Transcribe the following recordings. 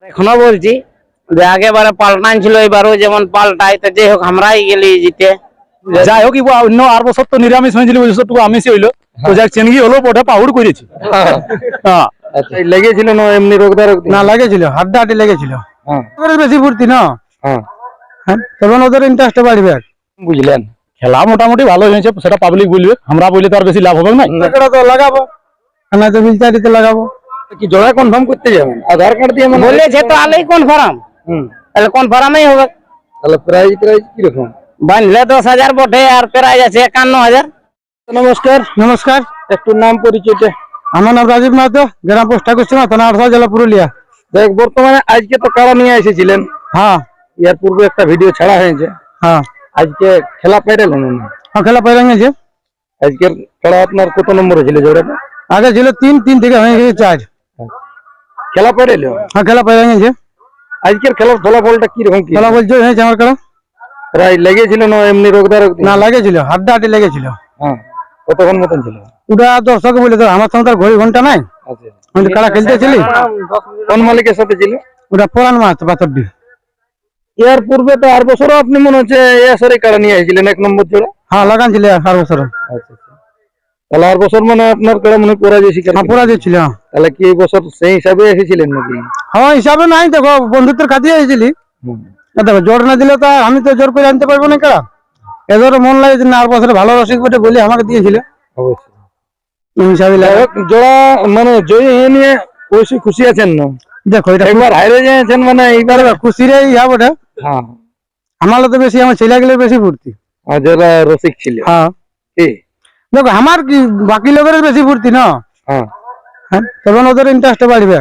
এখনো বলছি যে আগেবারে পাল্টান ছিল, এবারও যেমন পাল্টাই, তো যাই হোক আমরাই গেলি জিতে। যাই হোক অন্য আর বছর তো নিরামিষ হয়েছিল, ওই বছরটুকু আমিষই হইলো, তো যাক চেনগি হলো ওটা পাউড় করেছি। হ্যাঁ লেগেছিল না এমনি রোগদার না লাগেছিল, হাড্ডাহাড্ডি লেগেছিল। বেশি ফুর্তি না, তখন ওদের ইন্টারেস্ট বাড়বে। বুঝলেন, খেলা মোটামুটি ভালো হয়েছে, সেটা পাবলিক বলবে, আমরা বললে তো আর বেশি লাভ হবে না। তো লাগাবো না, তো মিলচারিতে লাগাবো। কি জোড়া কনফার্ম করতে যাবেন আধার কার্ড দিয়ে? বলেছে তো আলেই কনফার্ম, তাহলে কনফার্মই হবে। তাহলে প্রাইস কিরকম? বানলে 10,000 বটে, আর প্রাইজ আছে 51,000। নমস্কার। নমস্কার, একটু নাম পরিচয়টা? আমার নাম রাজীব মাহাতো, গ্রাম পোস্ট ঠাকুরসীমা, থানা আড়সা, জেলা পুরুলিয়া। দেখ, বর্তমানে আজকে তো কারা নিয়ে এসেছিলেন? হ্যাঁ, এর পূর্বে একটা ভিডিও ছাড়া হয়েছে। হ্যাঁ আজকে খেলা পেরেলেন? হ্যাঁ, খেলা পেয়ে গেছে। আজকের খেলা আপনার কত নম্বরে ছিল জোড়াটা? আগে ছিল 3 থেকে হয়ে গেছে 4। খেলা পেরেল? হ্যাঁ, খেলা পেয়ে গেছে। আজকের খেলার ফলাফলটা কিরকম? কি খেলা বলছে হয়েছে আমার খেলা? প্রায় লেগেছিল না এমনি রোগদার? না লাগেছিল, হাড্ডাহাড্ডি লেগেছিল। হ্যাঁ, কতক্ষণ মতন ছিল ওটা? দর্শক বলে তো, আমার সঙ্গে ঘড়ি ঘন্টা নাই, আমি খেলা খেলতেছিলি। কোন মালিকের সাথে ছিল ওটা? পুরান মাছ পাথরডি। এর পূর্বে তো আর বছরও আপনি মনে হচ্ছে এসরে কারা নিয়ে এসেছিলেন 1 নম্বর জোড়া? হ্যাঁ, লাগানছিল আর বছর। তাহলে আর বছর মানে আপনার কারা মনে পরাজয় শিকার? পরাজয় ছিল। তাহলে কি এই বছর সেই হিসাবে এসেছিলেন নাকি? হ্যাঁ, হিসাবে নাই, দেখো বন্ধুত্বের খাতিরে এসেছিলি। দেখো জোর না দিলে তো আমি তো জোর করে আনতে পারবো না খেলা। এদের মন লাগে না, আর বছর ভালো রসিক বটে বলে আমাকে দিয়েছিল। অবশ্যই হিসাবে জোড়া মানে জয়ী হয়ে নিয়ে অবশ্যই খুশি আছেন না? দেখো এটা একবার হাইরে যাচ্ছেন মানে এইবার খুশির ইয়া বটে। হ্যাঁ, আমার তো বেশি, আমার ছেলেগুলো বেশি ফুর্তি। আর যারা রসিক ছিল। হ্যাঁ, দেখো আমার কি বাকি লোকের বেশি ফুর্তি না। হ্যাঁ, তখন ওদের ইন্টারেস্ট বাড়বে।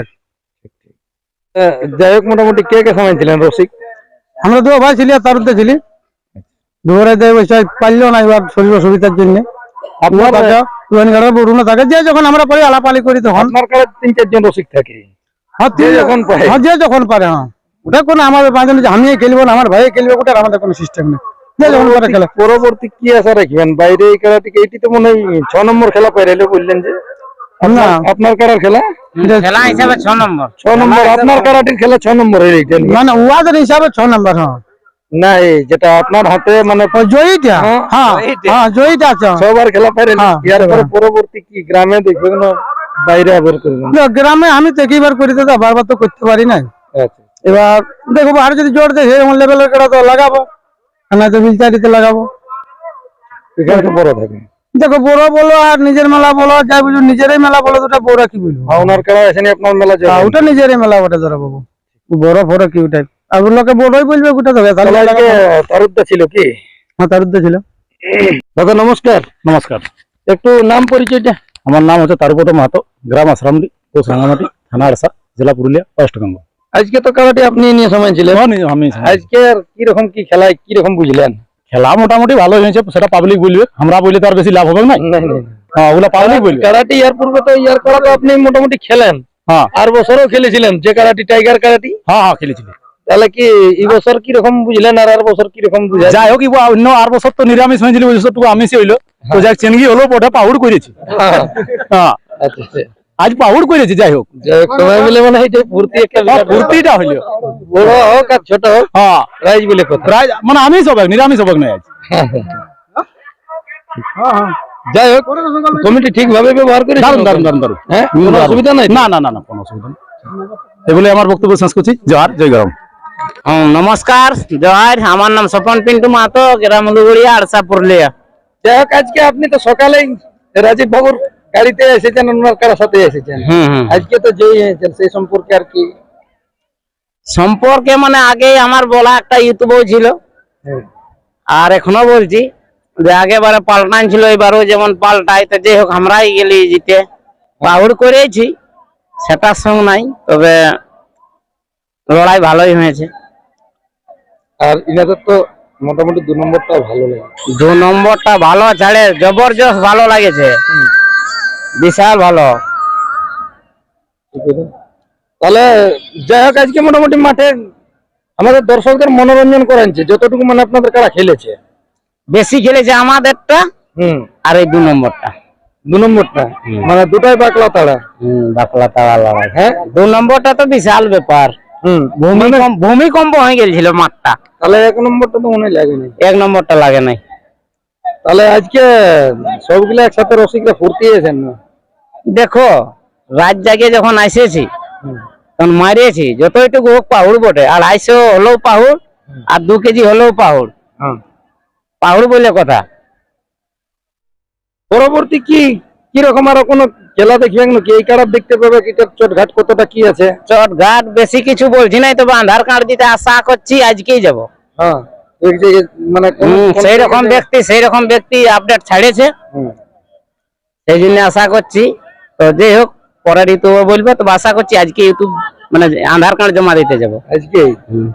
যাই হোক, মোটামুটি কে কে সময় ছিলেন রসিক? আমরা 2 ভাই ছিলি, আর তার উদ্দে ছিলি। দুপুরে পারলো না, এবার শরীর অসুবিধার জন্য। আপনার থাকে যে যখন আমরা পরে আলাপালি করি তখন। আপনার কাছে 3-4 জন রসিক থাকে? হ্যাঁ, যে যখন পারে। হ্যাঁ, ওটা কোনো আমাদের মাঝে আমি খেলবো না, আমার ভাই খেলবে, ওটা আমাদের কোনো সিস্টেম নেই। পরবর্তী কি আশা রাখবেন বাইরে এই খেলাটিকে? এটি তো মনে হয় 6 নম্বর খেলা পেরাইলে বললেন যে না, আপনার কারার খেলা খেলা হিসাবে 6 নম্বর। 6 নম্বর আপনার কারাটির খেলা 6 নম্বর হয়ে গেছে মানে ওয়াদের হিসাবে 6 নম্বর। হ্যাঁ, না, এই যেটা আপনার হাতে মানে জয়ীটা। হ্যাঁ হ্যাঁ, জয়ীটা আছে। 6 বার খেলা পেরাইলে। এরপরে পরবর্তী কি গ্রামে দেখবেন না বাইরে আবার করবেন? গ্রামে আমি তো একইবার করি, দাদা বারবার তো করতে পারি না। আচ্ছা, এবার দেখো আর যদি জোর দেয় এমন লেভেলের খেলা তো লাগাবো, না তো মিলচারিতে লাগাবো। এখানে বড় থাকে। দেখো বড় বলো আর নিজের মেলা বলো, যাই বুঝো নিজেরই মেলা বলো, দুটা বড় কি বলবো। ওনার খেলা এসে আপনার মেলা যাবে? ওটা নিজেরই মেলা ওটা, ধরো বাবু বড় বড় কি ওটাই, আর লোকে বড়ই বলবে ওটা। তো তারুদ্দা ছিল কি? হ্যাঁ, তার উদ্দে ছিল। দাদা নমস্কার। নমস্কার, একটু নাম পরিচয়টা? আমার নাম হচ্ছে তারুপদ মাহাতো, গ্রাম আশ্রামডি, পোস্ট রাঙ্গামাটি, থানা আড়সা, জেলা পুরুলিয়া, ওয়েস্ট বেঙ্গল। আজকে তো কারাটি আপনি নিয়ে সময় ছিলেন। আমি আজকে কিরকম কি খেলায় কিরকম বুঝলেন? খেলা মোটামুটি ভালো হয়েছে, সেটা পাবলিক বলবে, আমরা বললে তো আর বেশি লাভ হবে না। ওগুলা পাবলিক বলবে। কারাটি এর পূর্বে তো ইয়ার কারা তো আপনি মোটামুটি খেলেন। হ্যাঁ, আর বছরও খেলেছিলেন যে কারাটি, টাইগার কারাটি। হ্যাঁ খেলেছিলি। তাহলে কি এই বছর কিরকম বুঝলেন আর বছর কিরকম বুঝলেন? যাই হোক অন্য আর বছর তো নিরামিষ হয়েছিল, ওই বছরটুকু আমিষই হইলো, তো যাক চেনগি হলো ওটা পাউড় করেছি। হ্যাঁ, আচ্ছা, আজ পাউড় করেছি। যাই হোক সবাই মিলে মানে এই যে ফুর্তি একটা ফুর্তিটা হইলো, বড় হোক আর ছোট হোক। হ্যাঁ, প্রাইজ বলে কথা, প্রায় মানে আমিষ হবে, নিরামিষ হবে না আজ। যাই হোক, কমিটি ঠিকভাবে ব্যবহার করে দারুন দারুন দারুন দারুন। হ্যাঁ, কোনো অসুবিধা নাই? না না না না, কোনো অসুবিধা নেই। এগুলো আমার বক্তব্য শেষ করছি। জোহার, জয় গরম। নমস্কার, জয়। আমার নাম স্বপন পিন্টু মাহাতো, গ্রাম লুগুড়িয়া, আড়সা, পুরুলিয়া। যাই হোক, আজকে আপনি তো সকালেই রাজীব বাবুর গাড়িতে এসেছেন, ওনার কারার সাথে এসেছেন। আজকে তো জয়ী হয়েছেন, সেই সম্পর্কে আর কি? সম্পর্কে মানে আগে আমার বলা একটা ইউটিউবও ছিল, আর এখনো বলছি যে আগেবারে পাল্টান ছিল, এবারও যেমন পাল্টাই, তো যাই হোক আমরাই গেলি জিতে। পাউড় করেছি, সেটার সঙ্গ নাই, তবে লড়াই ভালোই হয়েছে। আর ইনাদের তো মোটামুটি 2 নম্বরটা ভালো লাগে। 2 নম্বরটা ভালো ছাড়ে জবরদস্ত ভালো লাগেছে, বিশাল ভালো। তাহলে যাই হোক, আজকে মোটামুটি মাঠে আমাদের দর্শকদের মনোরঞ্জন করাচ্ছে যতটুকু মানে আপনাদের কারা খেলেছে। বেশি খেলেছে আমাদেরটা, আর এই 2 নম্বরটা। 2 নম্বরটা মানে দুটাই বাকলা তাড়া। বাকলা তাড়া লড়াই। হ্যাঁ, 2 নম্বরটা তো বিশাল ব্যাপার। ভূমিকম্প হয়ে গেছিল মাঠটা, তাহলে 1 নম্বরটা তো মনে লাগেনি। 1 নম্বরটা লাগে নাই। তাহলে আজকে সবগুলো একসাথে রসিকরা ফুর্তি হয়েছেন না? দেখো রাত জাগে যখন আসেছি তখন মারিয়েছি, যতটুকু হোক পাহুড় বটে, 250 হলেও পাহুড় আর 2 কেজি হলেও পাহুড়, পাহুড় বলে কথা। পরবর্তী কি রকম আরো কোনো খেলা দেখবেন নাকি? এই কারার দেখতে পাবে কি চোটঘাট কতটা কি আছে? চট ঘাট বেশি কিছু বলছি নাই, তবে আধার কার্ড দিতে আশা করছি আজকেই যাব। হ্যাঁ, এই যে মানে সেই রকম ব্যক্তি আপডেট ছাড়েছে, সেই জন্য আশা করছি। তো যাই হোক পরে ঋতু বলবে, তো আশা করছি আজকে ইউটিউব মানে আধার কার্ড জমা দিতে যাব আজকে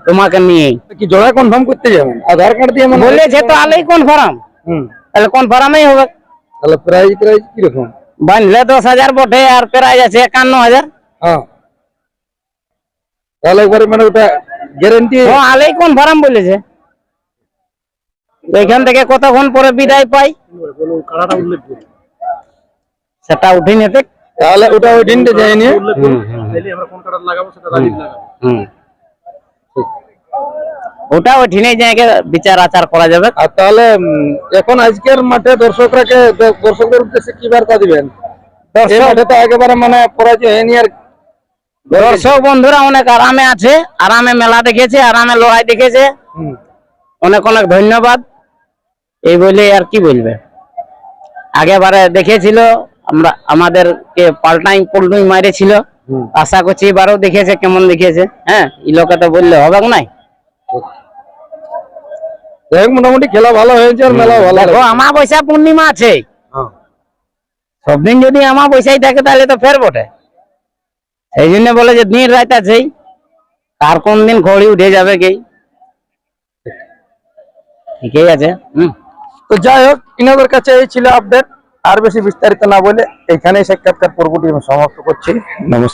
তোমাকে নিয়েই। কি জোড়া কনফার্ম করতে যাবেন আধার কার্ড দিয়ে? মানে বলেছে তো আলেই কনফার্ম, তাহলে কনফার্মই হবে। তাহলে প্রাইস কি রকম? বানলে 10,000 বটে, আর প্রাইজ আছে 51,000। হ্যাঁ, তাহলে একবারে মানে ওটা গ্যারান্টি? হ্যাঁ, আলেই কনফার্ম বলেছে। তো এখান থেকে কতক্ষণ পরে বিদায় পাই সেটা উঠে নিতে, তাহলে ওটা ওই দিনটা যায়নি। ওটা ওঠিনে যাই বিচার আচার করা যাবে। আর তাহলে এখন আজকের মাঠে দর্শকদের উদ্দেশ্যে কি বার্তা দিবেন? এই মাঠে তো একেবারে মানে পরাজয় হয়নি। আর দর্শক বন্ধুরা অনেক আরামে আছে, আরামে মেলা দেখেছে, আরামে লড়াই দেখেছে, অনেক অনেক ধন্যবাদ। এই বলে আর কি বলবে, আগেবারে দেখেছিল আমাদেরকে পল্টুই মারেছিল, আশা করছি এবারও দেখেছে কেমন দেখেছে। হ্যাঁ, এই লোকে তো বললে হবে নাই। মোটামুটি খেলা ভালো হয়েছে আর মেলা ভালো। দেখো আমাবস্যা পূর্ণিমা আছে, সব দিন যদি আমাবস্যাই থাকে তাহলে তো ফের বটে। সেই জন্য বলে যে দিন রাত আছেই, কার কোন দিন ঘড়ি উঠে যাবে কি। ঠিকই আছে। তো যাই হোক, ইনাদের কাছে এই ছিল আপডেট। আর বেশি বিস্তারিত না বলে এখানেই সাক্ষাৎকার পর্বটি আমি সমাপ্ত করছি। নমস্কার।